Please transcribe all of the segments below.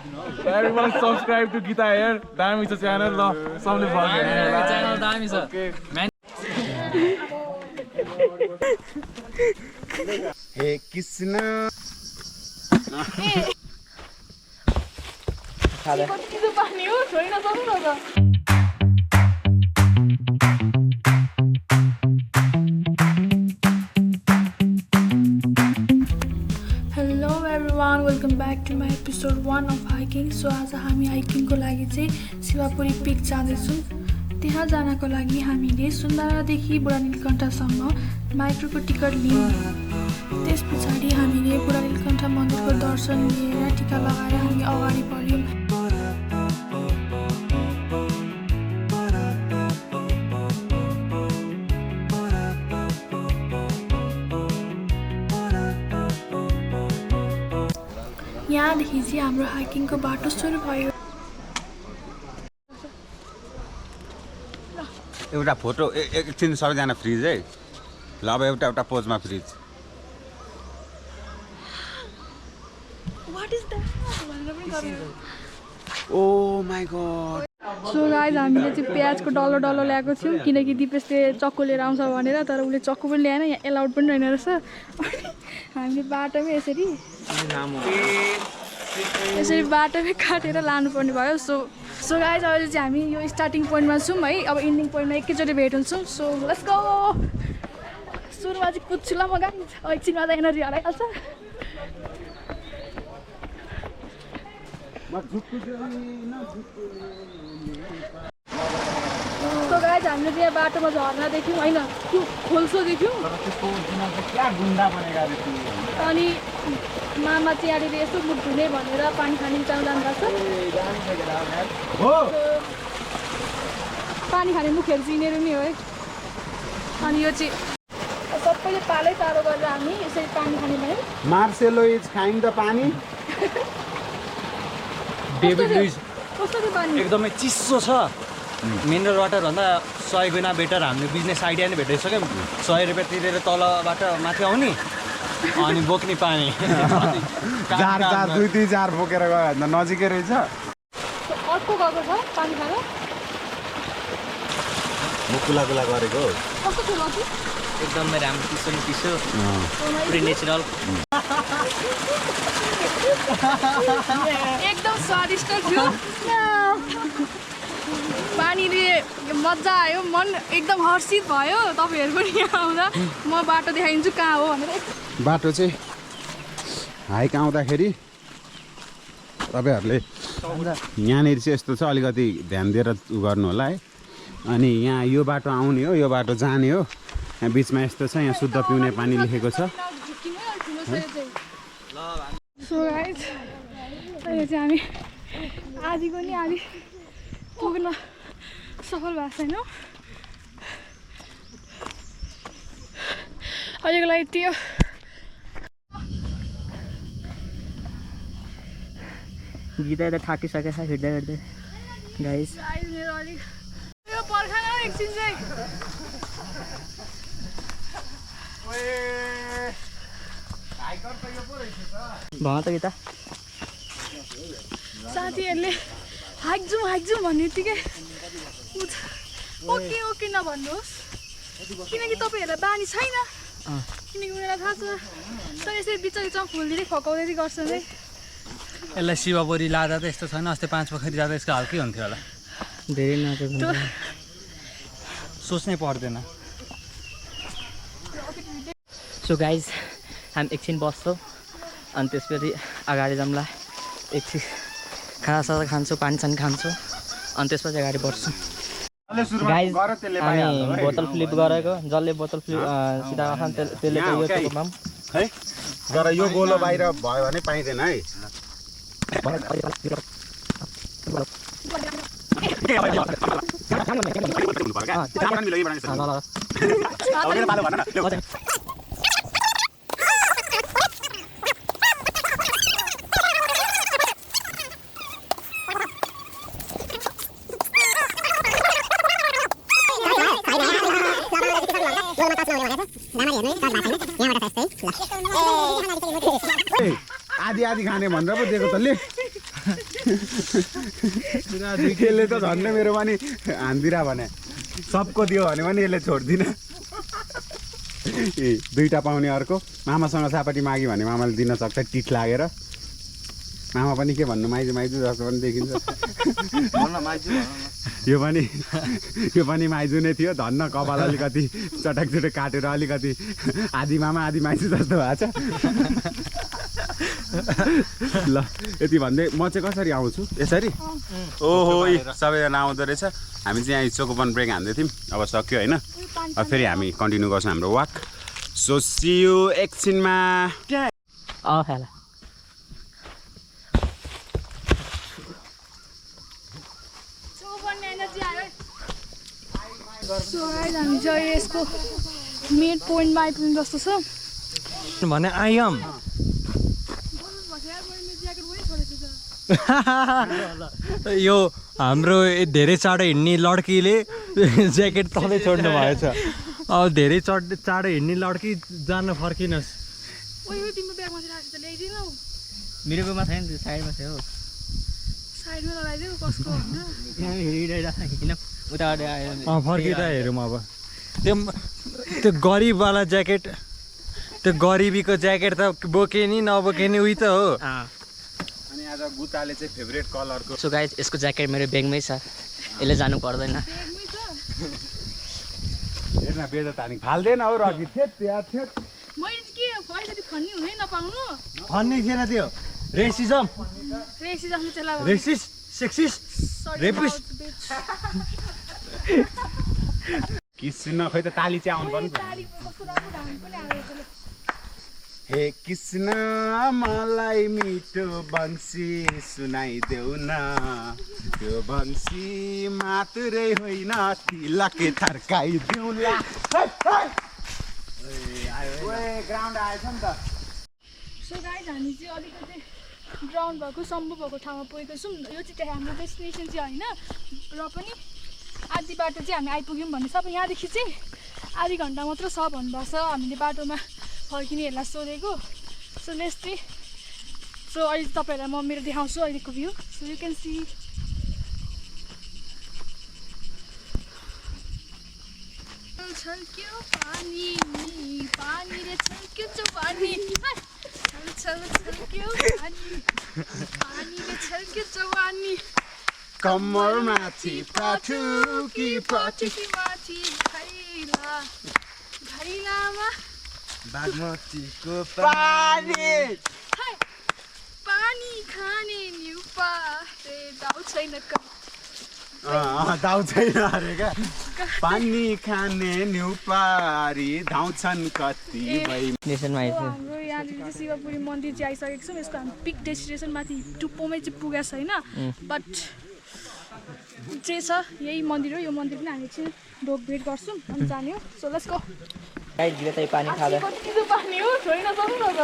Everyone subscribe to Gita Air. Damn, it's a channel. No, somebody channel damn is a man. Hey Krishna. Hello everyone, welcome back to my episode 1 of hiking. So आज हामी hiking को लागि चाहिँ Shivapuri pick जाँदैछौँ। त्यहाँ जानको लागि हामीले सुन्दरादेखि बुढा नीलकण्ठसम्म माइक्रोको टिकट लियौँ। त्यसपछि हामीले बुढा नीलकण्ठ मन्दिरको दर्शन लिएर टिका लगाएर हामी अगाडि बढ्यौँ। यहाँदेखि चाहिँ हाम्रो हाइकिङको बाटो सुरु भयो। एउटा फोटो एकछिन सबैजना फ्रिज है ल अब एउटा पोजमा freeze oh my god. So guys हामीले चाहिँ प्याजको डल्लो ल्याएको थियौँ किनकि दिपेशले चक्कु लिएर आउँछ भनेर, तर उसले चक्कु पनि ल्याएन, यहाँ एलाउड पनि रहेन रहेछ। हामीले बाटोमै यसरी बाटोमै काटेर लानुपर्ने भयो। सो गाइज अहिले चाहिँ हामी यो स्टार्टिङ पोइन्टमा छौँ है। अब इन्डिङ पोइन्टमा एकैचोटि भेट हुन्छौँ। So let's go. सुरुमा चाहिँ कुद्छु ल म गाइज, एकछिनमा त एनर्जी हराइहाल्छ। सो गाइज हामीले चाहिँ यहाँ बाटोमा झर्ना देख्यौँ होइन, खोल्सो देख्यौँ। अनि मामा चाहिँ यहाँनिर यसो मुख धुने भनेर पानी खाने बिचारमा जानुभएको छ। पानी खाने मुखहरू चाहिँ यिनीहरू नै हो है। अनि यो चाहिँ सबैले पालै पारो गरेर हामी यसरी पानी खाने भयो। मार्सेलो इज खाइङ द पानी। डेभिड लुइस कस्तो थियो पानी? एकदमै चिसो छ। मिनरल वाटर भन्दा 100 गुणा बेटर हामीले बिजनेस आइडिया नै भेटाइसक्यौँ। 100 रुपियाँ तिरेर तलबाट माथि आउने अनि बोक्ने पानी। जार दुई जार बोकेर गयो भने त नजिकै रहेछ। अर्को गएको छ पानी खाएर। म कुला गरेको कस्तो थियो लकी? एकदमै राम्रो, चिसो नि चिसो, पुरै नेचुरल। एकदम स्वादिष्ट थियो। पानीले मजा आयो, मन एकदम हर्षित भयो। तपाईँहरू पनि यहाँ आउँदा म बाटो देखाइदिन्छु कहाँ हो भनेर। बाटो चाहिँ हाइक आउँदाखेरि तपाईँहरूले यहाँनिर चाहिँ यस्तो छ, अलिकति ध्यान दिएर उ गर्नु होला है। अनि यहाँ यो बाटो आउने हो, यो बाटो जाने हो। यहाँ बिचमा यस्तो छ, यहाँ शुद्ध पिउने पानी लेखेको छ। सो गाइज अहिले चाहिँ हामी आधीको नि आधी पुग्न सफल भएको छैनौँ। अहिलेको लागि त्यो गीता त थाकिसकेको छ हिँड्दै हिँड्दै गाइस। यो पर्खान एकछिन चाहिँ भन त गीता। साथीहरूले हाइक जाउँ भन्ने बित्तिकै ओके नभन्नुहोस्, किनकि तपाईँहरूलाई बानी छैन। किनकि उनीहरूलाई थाहा छ तर यसरी बिचमा फुलदिँदै फकाउँदै गर्छन् है। यसलाई शिवपुरी लाँदा त यस्तो छैन, अस्ति 5 पोखरी जाँदा यसको हाल के हुन्थ्यो होला। धेरै नाचेको सोच्नै पर्दैन। सो गाइज हामी एकछिन बस्छौँ अनि त्यसपछि अगाडि जाउँला। एकछिन खानासाना खान्छौँ, पानीसानी खान्छौँ अनि त्यसपछि अगाडि बढ्छौँ। गाइज हामी बोतल फ्लिप गरेको, जसले बोतल फ्लिप सिधा खान्छ त्यसले चाहिँ यो चोकमा है तर यो गोलो बाहिर भयो भने पाइँदैन है। आधी आधी खाने भनेर पो दिएको तले। यसले त झन्डै मेरो पनि हान्दिरा भने सबको दियो भने पनि यसले छोड्दिन ए दुईटा पाउने अर्को मामासँग सापटी माग्यो भने मामाले दिन सक्छ टिट लागेर मामा पनि के भन्नु माइजू माइजू जस्तो पनि देखिन्छ यो पनि माइजू नै थियो धन्न कपाल अलिकति चटक चटक काटेर अलिकति आधी मामा आधी माइजू जस्तो भएको छ ल यति भन्दै म चाहिँ कसरी आउँछु यसरी ओहो सबैजना आउँदो रहेछ हामी चाहिँ यहाँ चोकोपन ब्रेक हान्दै थियौँ अब सक्यो होइन अब फेरि हामी कन्टिन्यू गर्छौँ हाम्रो वाक सो सी यू एकछिनमा हेला सो गाइस हामी चाहिँ यसको मिड पोइन्टमा आइपुग्नु जस्तो छ भने आइएम यो हाम्रो धेरै चाँडो हिँड्ने लड्कीले ज्याकेट तलै छोड्नु भएछ अब धेरै चाँडो हिँड्ने लड्की जान फर्किनुहोस् मेरो बेगमा छैन त्यो साइडमा छ हो साइडमा लगाइदेऊ कसको किन उताबाट आयो फर्किँदा हेरौँ अब त्यो गरिबवाला ज्याकेट त्यो गरिबीको ज्याकेट त बोके नि नबोके नि उही त हो अनि आज गुताले चाहिँ फेभरेट कलरको सो गाइस यसको ज्याकेट मेरो ब्यागमै छ यसले जानु पर्दैन हेर्न बेजा तानी फाल्दैन हो रगि थेत यार थेत मैले के पैसा फन्नी हुनै नपाउनु भन्ने थिएन त्यो racism racist sexist rapist Krishna खै त ताली चाहिँ आउनु पर्ने हे कृष्ण मलाई मिठो वंशी सुनाइदेऊ न त्यो वंशी मात्रै होइन तिलक थर्काइदेऊला ग्राउन्ड आएछ नि त सो गाइस हामी चाहिँ अलिकति ग्राउन्ड भएको सम्भव भएको ठाउँमा पुगेको छौँ यो चाहिँ हाम्रो डेस्टिनेसन चाहिँ होइन र पनि आधी बाटो चाहिँ हामी आइपुग्यौँ भन्ने सब यहाँदेखि चाहिँ आधी घन्टा मात्र छ भन्नुभएको छ हामीले बाटोमा फर्किनेहरूलाई सोधेको सो लेट्स सो अहिले तपाईँहरूलाई म मेरो देखाउँछु अहिलेको view so you can see छल्क्यो पानी पानीले छल्क्यो चौपानी छल्क्यो पानीले छल्क्यो चौपानी कम्मर माथि पाठुकी पाठुकी माथि घैलामा बागमतीको पानी पानी खाने न्युपा दाउ छैन दाउ छैन अरे क्या पानी खाने न्युपारी धाउँछन् कति नेसनमा आइपुग्यो हाम्रो यहाँनिर चाहिँ शिवपुरी मन्दिर चाहिँ आइसकेको छौँ यसको हामी पिक डेस्टिनेसन माथि टुप्पोमै चाहिँ पुगेको छैन बट जे छ यही मन्दिर हो यो मन्दिर पनि हामी चाहिँ ढोकभेट गर्छौँ अनि जाने हो सो लेट्स गो गाइस गिरे चाहिँ पानी खाँदा कति पानी हो छोइ नसक्नु न त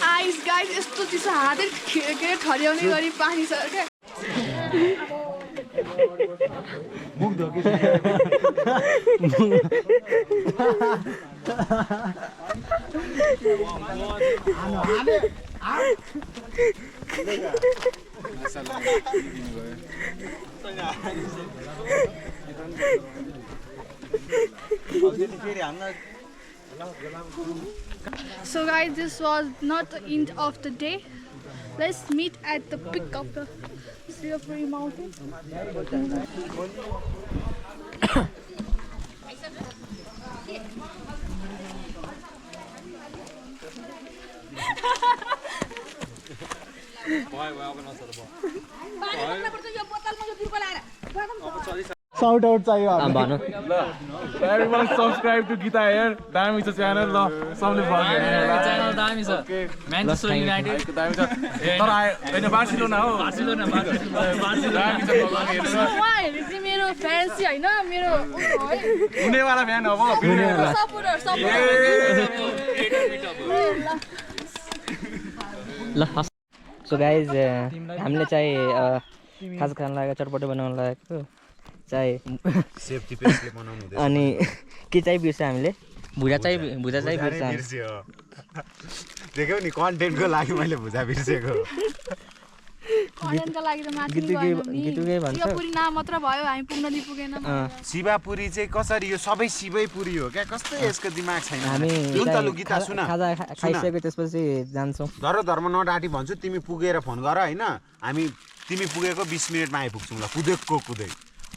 आइस गाइस यस्तो चिसो हातै के ठड्याउने गरी पानी छ क्या मुख धोकी So guys, this was not the end of the day. Let's meet at the peak of the Sivapuri mountain. Shout out चाहियो भनौँ Everyone subscribe to Gita here. दामी छ च्यानल ल सबले फलो च्यानल दामी छ म्यान्चेस्टर युनाइटेड दामी छ तर हैन बार्सिलोना हो बार्सिलोना दामी छ भगवान हेर्नु उहाँहरू चाहिँ मेरो फ्यान चाहिँ होइन मेरो हुनेवाला फ्यान हो सपोर्टर ल सो गाइज हामीले चाहिँ खाजा खान लागेको चटपटे बनाउन लागेको चाहे सेफ्टी पेस्टले बनाउनु हुँदैछ अनि के चाहिँ बिर्स्यो हामीले भुजा चाहिँ बिर्स्यो देख्यौ नि कन्टेन्टको लागि मैले भुजा बिर्सेको कन्टेन्टको लागि त माथि गीतुकै भन्छ शिवपुरी नाम मात्र भयो हामी पुग्न नि पुगेन शिवापुरी चाहिँ कसरी यो सबै शिवैपुरी हो क्या कस्तो यसको दिमाग छैन हामी जुन त लु गीता सुन खाजा खाइसकेको त्यसपछि जान्छौँ धर्म नडाटी भन्छु तिमी पुगेर फोन गर होइन हामी तिमी पुगेको 20 मिनटमा आइपुग्छौँ ल कुदै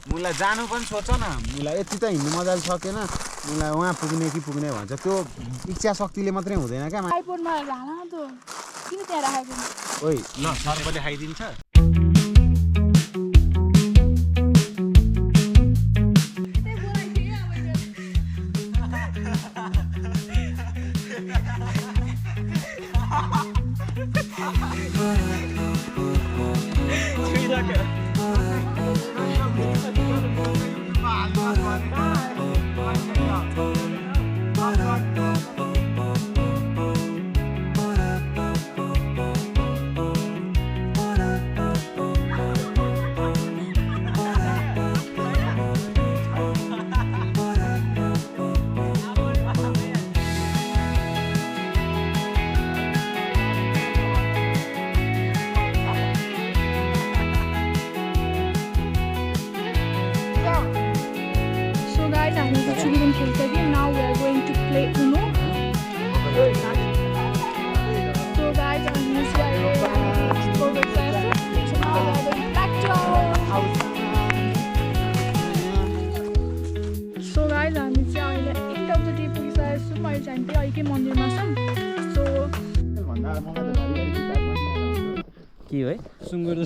मलाई जानु पनि सोच न मलाई यति त हिँड्नु मजाले सकेन मलाई उहाँ पुग्ने कि पुग्ने भन्छ त्यो इच्छा शक्तिले मात्रै हुँदैन क्या आइपोडमा हाल न त किन त्यहाँ राखेको ओइ ल सरले खाइदिन्छ Now we are going to play Uno. So guys, I'm Lucia. So now we are going back to our house. So guys, हामी चाहिँ अहिले end of the day पुगिसकेको छौँ अहिले चाहिँ हामी अहिलेकै मन्दिरमा छौँ सो के हो है सुँगुर